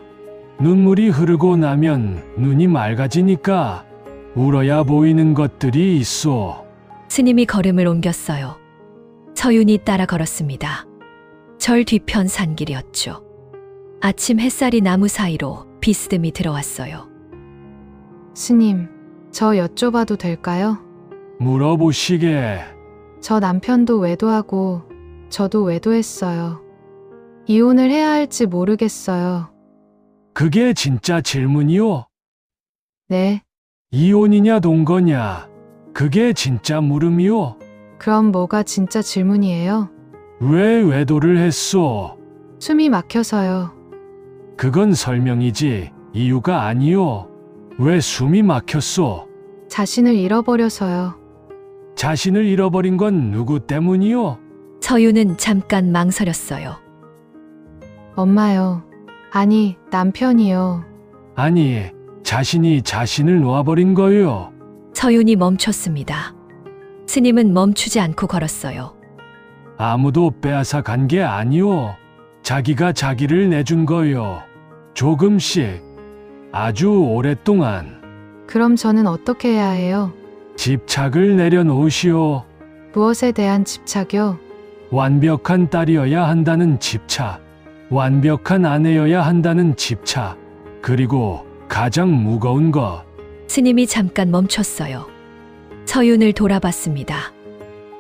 눈물이 흐르고 나면 눈이 맑아지니까 울어야 보이는 것들이 있어. 스님이 걸음을 옮겼어요. 서윤이 따라 걸었습니다. 절 뒤편 산길이었죠. 아침 햇살이 나무 사이로 비스듬히 들어왔어요. 스님, 저 여쭤봐도 될까요? 물어보시게. 저 남편도 외도하고 저도 외도했어요. 이혼을 해야 할지 모르겠어요. 그게 진짜 질문이요? 네, 이혼이냐 동거냐? 그게 진짜 물음이요? 그럼 뭐가 진짜 질문이에요? 왜 외도를 했소? 숨이 막혀서요. 그건 설명이지 이유가 아니요. 왜 숨이 막혔소? 자신을 잃어버려서요. 자신을 잃어버린 건 누구 때문이요? 서윤은 잠깐 망설였어요. 엄마요. 아니, 남편이요. 아니, 자신이 자신을 놓아버린 거요. 서윤이 멈췄습니다. 스님은 멈추지 않고 걸었어요. 아무도 빼앗아 간 게 아니오. 자기가 자기를 내준 거요. 조금씩, 아주 오랫동안 그럼 저는 어떻게 해야 해요? 집착을 내려놓으시오. 무엇에 대한 집착이요? 완벽한 딸이어야 한다는 집착, 완벽한 아내여야 한다는 집착, 그리고 가장 무거운 것, 스님이 잠깐 멈췄어요. 서윤을 돌아봤습니다.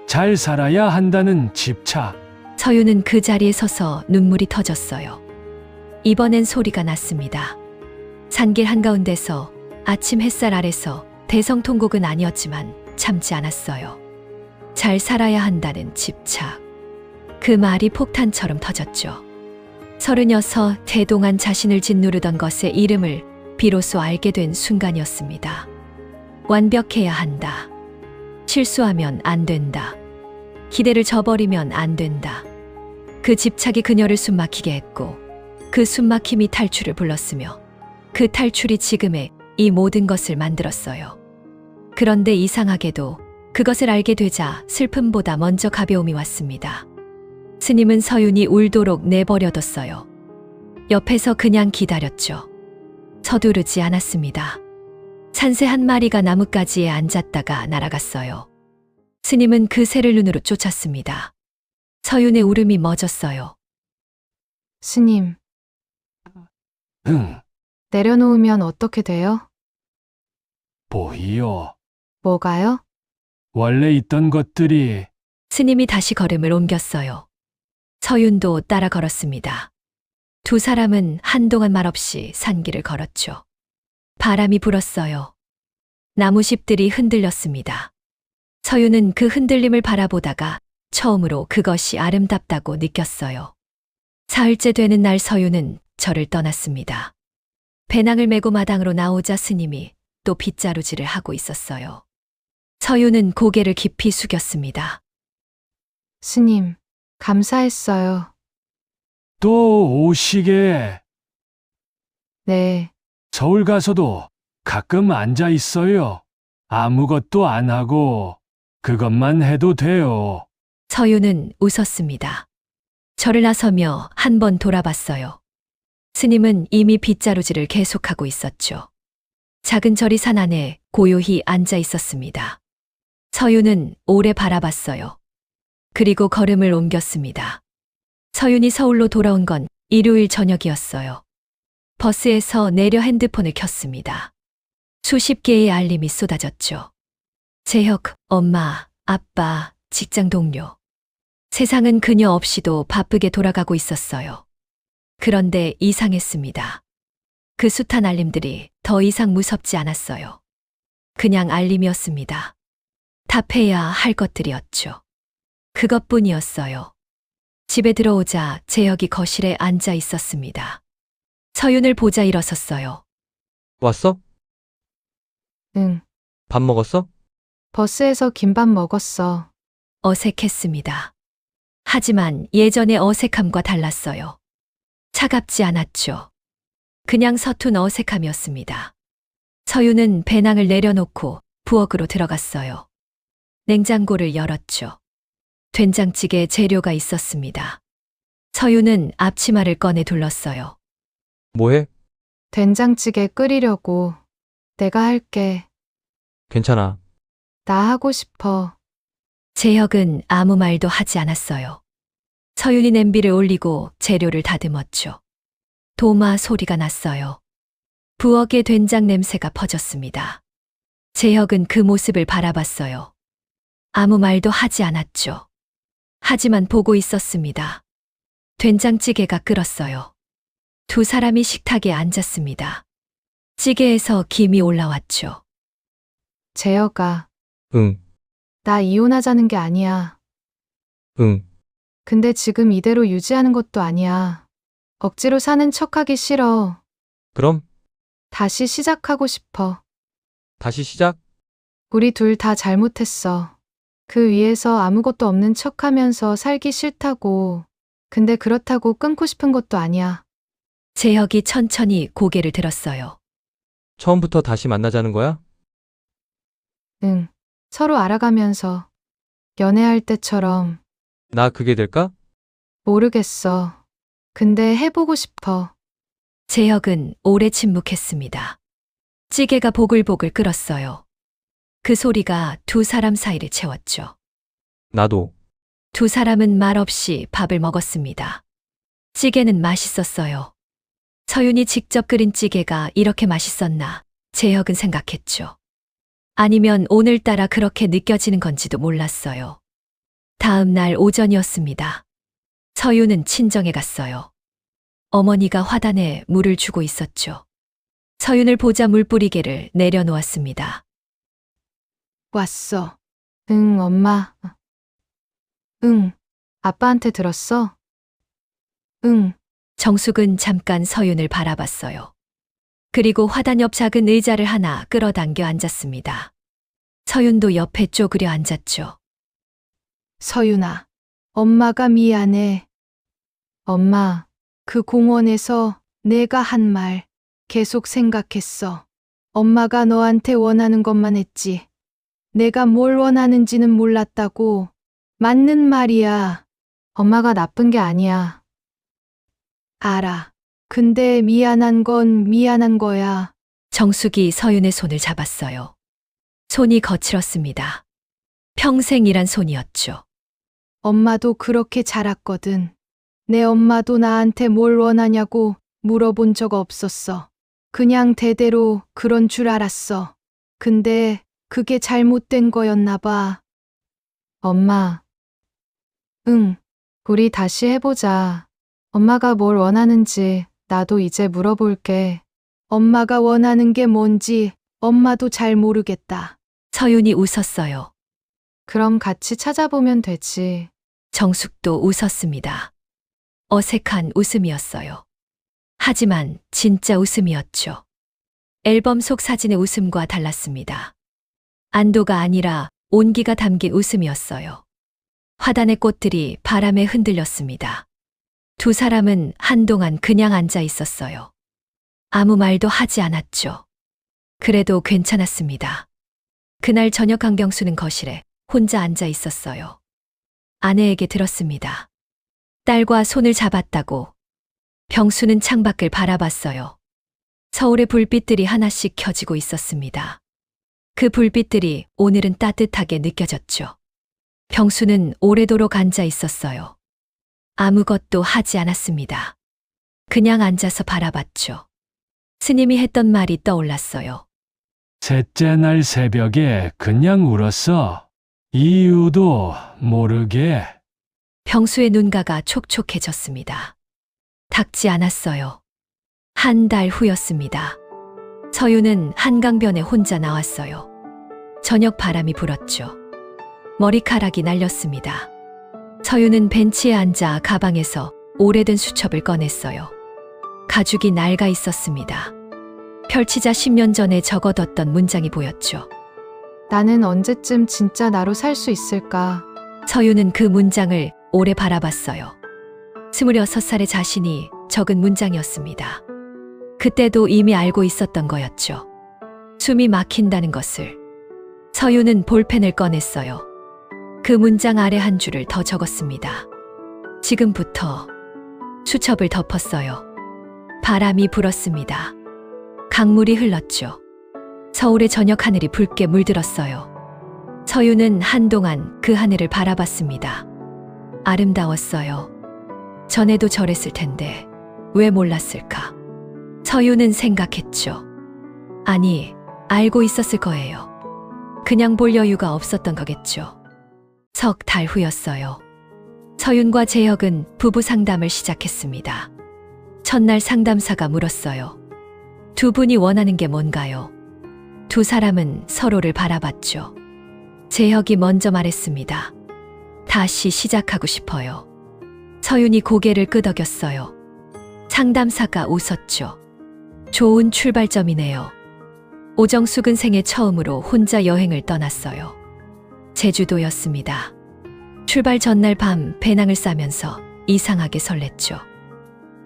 잘 살아야 한다는 집착. 서윤은 그 자리에 서서 눈물이 터졌어요. 이번엔 소리가 났습니다. 산길 한가운데서 아침 햇살 아래서 대성통곡은 아니었지만 참지 않았어요. 잘 살아야 한다는 집착. 그 말이 폭탄처럼 터졌죠. 36 대동안 자신을 짓누르던 것의 이름을 비로소 알게 된 순간이었습니다. 완벽해야 한다. 실수하면 안 된다. 기대를 저버리면 안 된다. 그 집착이 그녀를 숨막히게 했고 그 숨막힘이 탈출을 불렀으며 그 탈출이 지금의 이 모든 것을 만들었어요. 그런데 이상하게도 그것을 알게 되자 슬픔보다 먼저 가벼움이 왔습니다. 스님은 서윤이 울도록 내버려뒀어요. 옆에서 그냥 기다렸죠. 서두르지 않았습니다. 산새 한 마리가 나뭇가지에 앉았다가 날아갔어요. 스님은 그 새를 눈으로 쫓았습니다. 서윤의 울음이 멎었어요. 스님, 응, 내려놓으면 어떻게 돼요? 보이요. 뭐가요? 원래 있던 것들이 스님이 다시 걸음을 옮겼어요. 서윤도 따라 걸었습니다. 두 사람은 한동안 말없이 산길을 걸었죠. 바람이 불었어요. 나무십들이 흔들렸습니다. 서윤은 그 흔들림을 바라보다가 처음으로 그것이 아름답다고 느꼈어요. 사흘째 되는 날 서윤은 절을 떠났습니다. 배낭을 메고 마당으로 나오자 스님이 또 빗자루질을 하고 있었어요. 서윤은 고개를 깊이 숙였습니다. 스님, 감사했어요. 또 오시게. 네, 서울 가서도 가끔 앉아 있어요. 아무것도 안 하고 그것만 해도 돼요. 서윤은 웃었습니다. 절을 나서며 한 번 돌아봤어요. 스님은 이미 빗자루질을 계속하고 있었죠. 작은 절이 산 안에 고요히 앉아 있었습니다. 서윤은 오래 바라봤어요. 그리고 걸음을 옮겼습니다. 서윤이 서울로 돌아온 건 일요일 저녁이었어요. 버스에서 내려 핸드폰을 켰습니다. 수십 개의 알림이 쏟아졌죠. 재혁, 엄마, 아빠, 직장 동료. 세상은 그녀 없이도 바쁘게 돌아가고 있었어요. 그런데 이상했습니다. 그 숱한 알림들이 더 이상 무섭지 않았어요. 그냥 알림이었습니다. 답해야 할 것들이었죠. 그것뿐이었어요. 집에 들어오자 재혁이 거실에 앉아 있었습니다. 서윤을 보자 일어섰어요. 왔어? 응. 밥 먹었어? 버스에서 김밥 먹었어. 어색했습니다. 하지만 예전의 어색함과 달랐어요. 차갑지 않았죠. 그냥 서툰 어색함이었습니다. 서윤은 배낭을 내려놓고 부엌으로 들어갔어요. 냉장고를 열었죠. 된장찌개 재료가 있었습니다. 서윤은 앞치마를 꺼내 둘렀어요. 뭐해? 된장찌개 끓이려고. 내가 할게. 괜찮아. 나 하고 싶어. 재혁은 아무 말도 하지 않았어요. 서윤이 냄비를 올리고 재료를 다듬었죠. 도마 소리가 났어요. 부엌에 된장 냄새가 퍼졌습니다. 재혁은 그 모습을 바라봤어요. 아무 말도 하지 않았죠. 하지만 보고 있었습니다. 된장찌개가 끓었어요. 두 사람이 식탁에 앉았습니다. 찌개에서 김이 올라왔죠. 재혁아, 응, 나 이혼하자는 게 아니야. 응. 근데 지금 이대로 유지하는 것도 아니야. 억지로 사는 척하기 싫어. 그럼 다시 시작하고 싶어. 다시 시작? 우리 둘 다 잘못했어. 그 위에서 아무것도 없는 척하면서 살기 싫다고. 근데 그렇다고 끊고 싶은 것도 아니야. 재혁이 천천히 고개를 들었어요. 처음부터 다시 만나자는 거야? 응. 서로 알아가면서 연애할 때처럼. 나 그게 될까? 모르겠어. 근데 해보고 싶어. 재혁은 오래 침묵했습니다. 찌개가 보글보글 끓었어요. 그 소리가 두 사람 사이를 채웠죠. 나도. 두 사람은 말없이 밥을 먹었습니다. 찌개는 맛있었어요. 서윤이 직접 끓인 찌개가 이렇게 맛있었나 재혁은 생각했죠. 아니면 오늘따라 그렇게 느껴지는 건지도 몰랐어요. 다음 날 오전이었습니다. 서윤은 친정에 갔어요. 어머니가 화단에 물을 주고 있었죠. 서윤을 보자 물뿌리개를 내려놓았습니다. 왔어. 응, 엄마. 응. 아빠한테 들었어? 응. 정숙은 잠깐 서윤을 바라봤어요. 그리고 화단 옆 작은 의자를 하나 끌어당겨 앉았습니다. 서윤도 옆에 쪼그려 앉았죠. 서윤아, 엄마가 미안해. 엄마, 그 공원에서 내가 한 말 계속 생각했어. 엄마가 너한테 원하는 것만 했지. 내가 뭘 원하는지는 몰랐다고. 맞는 말이야. 엄마가 나쁜 게 아니야. 알아. 근데 미안한 건 미안한 거야. 정숙이 서윤의 손을 잡았어요. 손이 거칠었습니다. 평생이란 손이었죠. 엄마도 그렇게 자랐거든. 내 엄마도 나한테 뭘 원하냐고 물어본 적 없었어. 그냥 대대로 그런 줄 알았어. 근데 그게 잘못된 거였나 봐. 엄마. 응, 우리 다시 해보자. 엄마가 뭘 원하는지 나도 이제 물어볼게. 엄마가 원하는 게 뭔지 엄마도 잘 모르겠다. 서윤이 웃었어요. 그럼 같이 찾아보면 되지. 정숙도 웃었습니다. 어색한 웃음이었어요. 하지만 진짜 웃음이었죠. 앨범 속 사진의 웃음과 달랐습니다. 안도가 아니라 온기가 담긴 웃음이었어요. 화단의 꽃들이 바람에 흔들렸습니다. 두 사람은 한동안 그냥 앉아 있었어요. 아무 말도 하지 않았죠. 그래도 괜찮았습니다. 그날 저녁 강병수는 거실에 혼자 앉아 있었어요. 아내에게 들었습니다. 딸과 손을 잡았다고. 병수는 창밖을 바라봤어요. 서울의 불빛들이 하나씩 켜지고 있었습니다. 그 불빛들이 오늘은 따뜻하게 느껴졌죠. 병수는 오래도록 앉아 있었어요. 아무것도 하지 않았습니다. 그냥 앉아서 바라봤죠. 스님이 했던 말이 떠올랐어요. 셋째 날 새벽에 그냥 울었어. 이유도 모르게. 병수의 눈가가 촉촉해졌습니다. 닿지 않았어요. 한 달 후였습니다. 서윤은 한강변에 혼자 나왔어요. 저녁 바람이 불었죠. 머리카락이 날렸습니다. 서윤은 벤치에 앉아 가방에서 오래된 수첩을 꺼냈어요. 가죽이 낡아 있었습니다. 펼치자 10년 전에 적어뒀던 문장이 보였죠. 나는 언제쯤 진짜 나로 살 수 있을까? 서윤은 그 문장을 오래 바라봤어요. 26살의 자신이 적은 문장이었습니다. 그때도 이미 알고 있었던 거였죠. 숨이 막힌다는 것을. 서윤은 볼펜을 꺼냈어요. 그 문장 아래 한 줄을 더 적었습니다. 지금부터. 수첩을 덮었어요. 바람이 불었습니다. 강물이 흘렀죠. 서울의 저녁 하늘이 붉게 물들었어요. 서윤은 한동안 그 하늘을 바라봤습니다. 아름다웠어요. 전에도 저랬을 텐데 왜 몰랐을까? 서윤은 생각했죠. 아니, 알고 있었을 거예요. 그냥 볼 여유가 없었던 거겠죠. 석 달 후였어요. 서윤과 재혁은 부부 상담을 시작했습니다. 첫날 상담사가 물었어요. 두 분이 원하는 게 뭔가요? 두 사람은 서로를 바라봤죠. 재혁이 먼저 말했습니다. 다시 시작하고 싶어요. 서윤이 고개를 끄덕였어요. 상담사가 웃었죠. 좋은 출발점이네요. 오정숙은 생애 처음으로 혼자 여행을 떠났어요. 제주도였습니다. 출발 전날 밤 배낭을 싸면서 이상하게 설렜죠.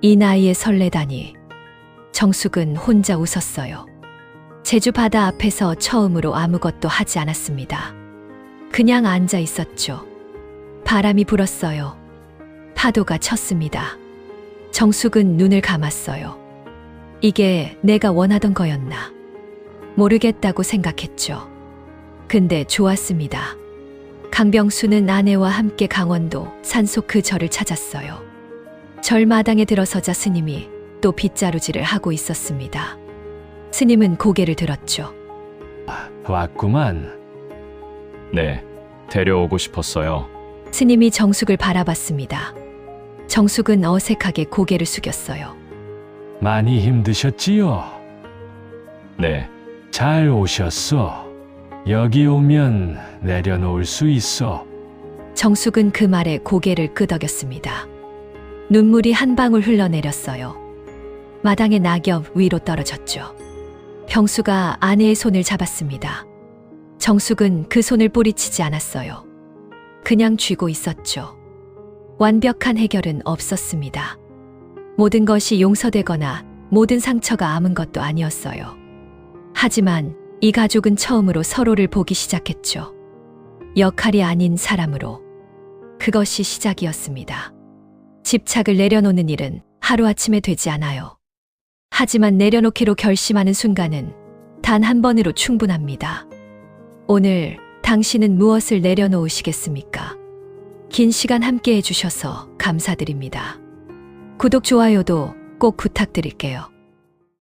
이 나이에 설레다니. 정숙은 혼자 웃었어요. 제주 바다 앞에서 처음으로 아무것도 하지 않았습니다. 그냥 앉아 있었죠. 바람이 불었어요. 파도가 쳤습니다. 정숙은 눈을 감았어요. 이게 내가 원하던 거였나? 모르겠다고 생각했죠. 근데 좋았습니다. 강병수는 아내와 함께 강원도 산속 그 절을 찾았어요. 절 마당에 들어서자 스님이 또 빗자루질을 하고 있었습니다. 스님은 고개를 들었죠. 왔구만. 네, 데려오고 싶었어요. 스님이 정숙을 바라봤습니다. 정숙은 어색하게 고개를 숙였어요. 많이 힘드셨지요? 네, 잘 오셨어. 여기 오면 내려놓을 수 있어. 정숙은 그 말에 고개를 끄덕였습니다. 눈물이 한 방울 흘러내렸어요. 마당의 낙엽 위로 떨어졌죠. 병수가 아내의 손을 잡았습니다. 정숙은 그 손을 뿌리치지 않았어요. 그냥 쥐고 있었죠. 완벽한 해결은 없었습니다. 모든 것이 용서되거나 모든 상처가 아문 것도 아니었어요. 하지만 이 가족은 처음으로 서로를 보기 시작했죠. 역할이 아닌 사람으로. 그것이 시작이었습니다. 집착을 내려놓는 일은 하루아침에 되지 않아요. 하지만 내려놓기로 결심하는 순간은 단 한 번으로 충분합니다. 오늘 당신은 무엇을 내려놓으시겠습니까? 긴 시간 함께 해주셔서 감사드립니다. 구독, 좋아요도 꼭 부탁드릴게요.